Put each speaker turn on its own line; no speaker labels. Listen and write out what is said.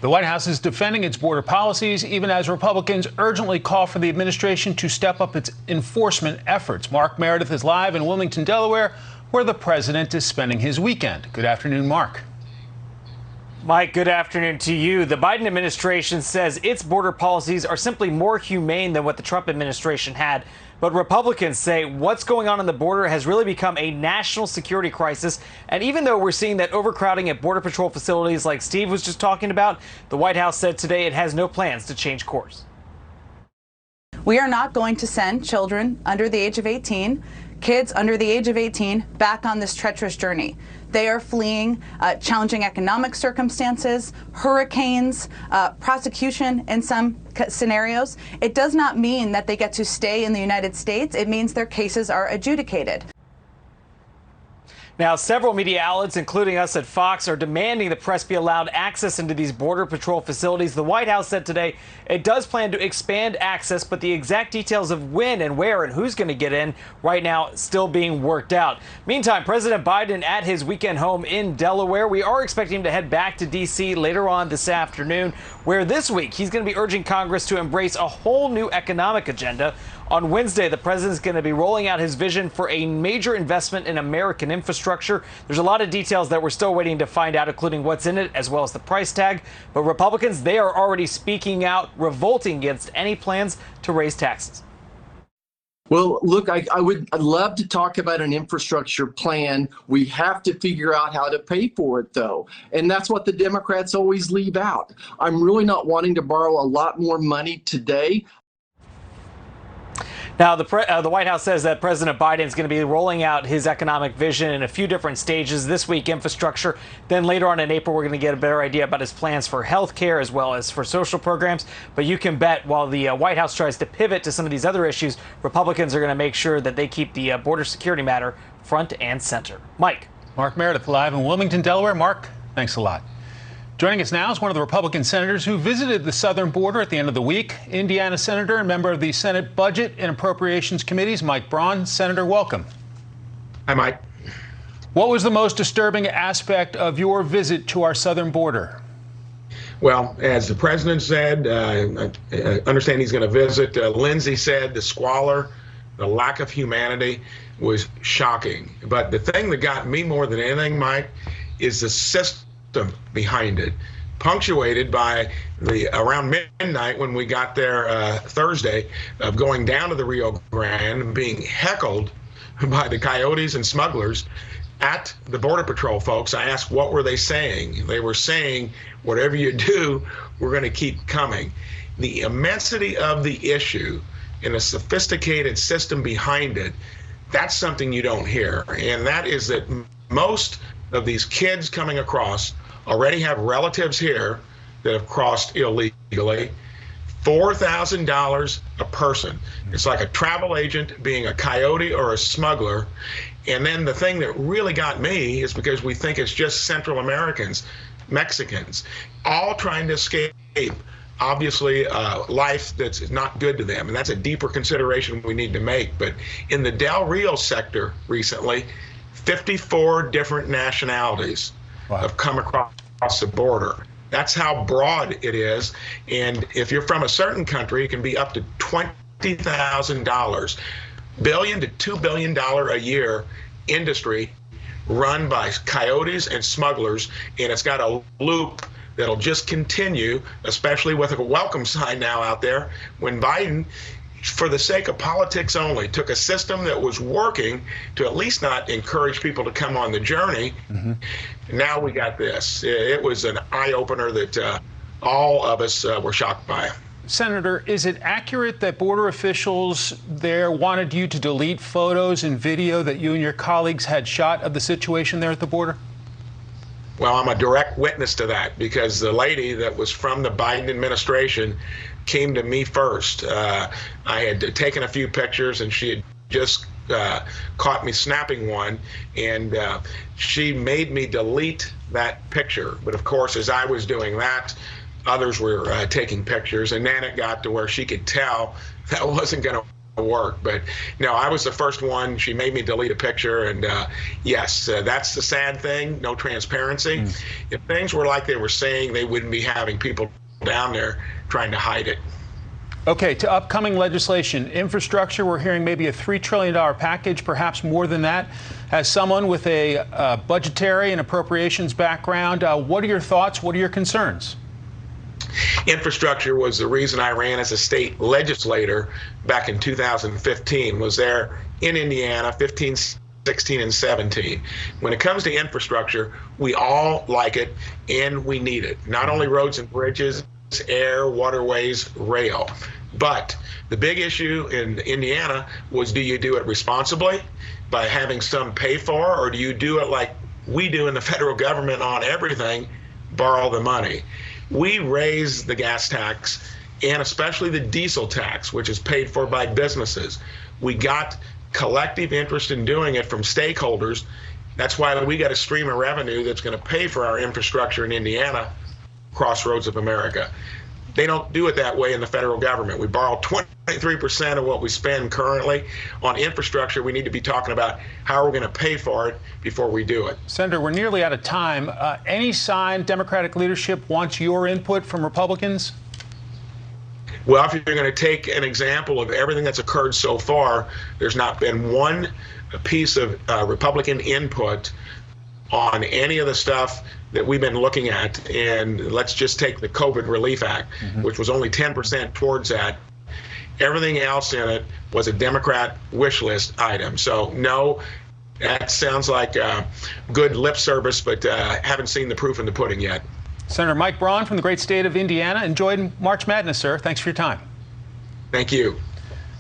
The White House is defending its border policies, even as Republicans urgently call for the administration to step up its enforcement efforts. Mark Meredith is live in Wilmington, Delaware, where the president is spending his weekend. Good afternoon, Mark.
Mike, good afternoon to you. The Biden administration says its border policies are simply more humane than what the Trump administration had. But Republicans say what's going on the border has really become a national security crisis. And even though we're seeing that overcrowding at Border Patrol facilities like Steve was just talking about, the White House said today it has no plans to change course.
We are not going to send children under the age of 18, kids under the age of 18, back on this treacherous journey. They are fleeing challenging economic circumstances, hurricanes, prosecution in some scenarios. It does not mean that they get to stay in the United States. It means their cases are adjudicated.
Now, several media outlets, including us at Fox, are demanding the press be allowed access into these Border Patrol facilities. The White House said today it does plan to expand access, but the exact details of when and where and who's going to get in right now still being worked out. Meantime, President Biden at his weekend home in Delaware. We are expecting him to head back to D.C. later on this afternoon, where this week he's going to be urging Congress to embrace a whole new economic agenda. On Wednesday, the president's going to be rolling out his vision for a major investment in American infrastructure. There's a lot of details that we're still waiting to find out, including what's in it, as well as the price tag. But Republicans, they are already speaking out, revolting against any plans to raise taxes.
Well, look, I'd love to talk about an infrastructure plan. We have to figure out how to pay for it, though. And that's what the Democrats always leave out. I'm really not wanting to borrow a lot more money today.
Now, the White House says that President Biden is going to be rolling out his economic vision in a few different stages. This week, infrastructure. Then later on in April, we're going to get a better idea about his plans for health care as well as for social programs. But you can bet while the White House tries to pivot to some of these other issues, Republicans are going to make sure that they keep the border security matter front and center. Mike.
Mark Meredith live in Wilmington, Delaware. Mark, thanks a lot. Joining us now is one of the Republican senators who visited the southern border at the end of the week, Indiana Senator and member of the Senate Budget and Appropriations Committees, Mike Braun. Senator, welcome.
Hi, Mike.
What was the most disturbing aspect of your visit to our southern border?
Well, as the president said, I understand he's going to visit. Lindsey said the squalor, the lack of humanity was shocking. But the thing that got me more than anything, Mike, is the system behind it, punctuated by the around midnight when we got there Thursday, of going down to the Rio Grande and being heckled by the coyotes and smugglers at the Border Patrol folks. I asked, what were they saying? They were saying, whatever you do, we're going to keep coming. The immensity of the issue and a sophisticated system behind it, that's something you don't hear. And that is that most of these kids coming across already have relatives here that have crossed illegally. $4,000 a person. It's like a travel agent being a coyote or a smuggler. And then the thing that really got me is because we think it's just Central Americans, Mexicans, all trying to escape, obviously, life that's not good to them. And that's a deeper consideration we need to make. But in the Del Rio sector recently, 54 different nationalities have come across the border. That's how broad it is. And if you're from a certain country, it can be up to $20,000. $1 to $2 billion a year industry run by coyotes and smugglers. And it's got a loop that'll just continue, especially with a welcome sign now out there, when Biden, for the sake of politics only, took a system that was working to at least not encourage people to come on the journey. Now we got this. It was an eye-opener that all of us were shocked by.
Senator, is it accurate that border officials there wanted you to delete photos and video that you and your colleagues had shot of the situation there at the border?
Well, I'm a direct witness to that, because the lady that was from the Biden administration came to me first. I had taken a few pictures, and she had just caught me snapping one, and she made me delete that picture. But of course, as I was doing that, others were taking pictures, and then it got to where she could tell that wasn't going to work. But no, I was the first one. She made me delete a picture, and yes, that's the sad thing. No transparency. If things were like they were saying, they wouldn't be having people down there trying to hide it.
Okay, to upcoming legislation, infrastructure, we're hearing maybe a $3 trillion package, perhaps more than that. As someone with a budgetary and appropriations background, what are your thoughts? What are your concerns?
Infrastructure was the reason I ran as a state legislator back in 2015, was there in Indiana, 15, 16, and 17. When it comes to infrastructure, we all like it and we need it. Not only roads and bridges, air, waterways, rail. But the big issue in Indiana was, do you do it responsibly by having some pay for, or do you do it like we do in the federal government on everything, borrow the money? We raise the gas tax, and especially the diesel tax, which is paid for by businesses. We got collective interest in doing it from stakeholders. That's why we got a stream of revenue that's going to pay for our infrastructure in Indiana, crossroads of America. They don't do it that way in the federal government. We borrow 23% of what we spend currently on infrastructure. We need to be talking about how we're going to pay for it before we do it.
Senator, we're nearly out of time. Any sign Democratic leadership wants your input from Republicans?
Well, if you're going to take an example of everything that's occurred so far, there's not been one piece of Republican input on any of the stuff that we've been looking at. And let's just take the COVID Relief Act, which was only 10% towards that. Everything else in it was a Democrat wish list item. So no, that sounds like good lip service, but haven't seen the proof in the pudding yet.
Senator Mike Braun from the great state of Indiana. Enjoyed March Madness, sir. Thanks for your time.
Thank you.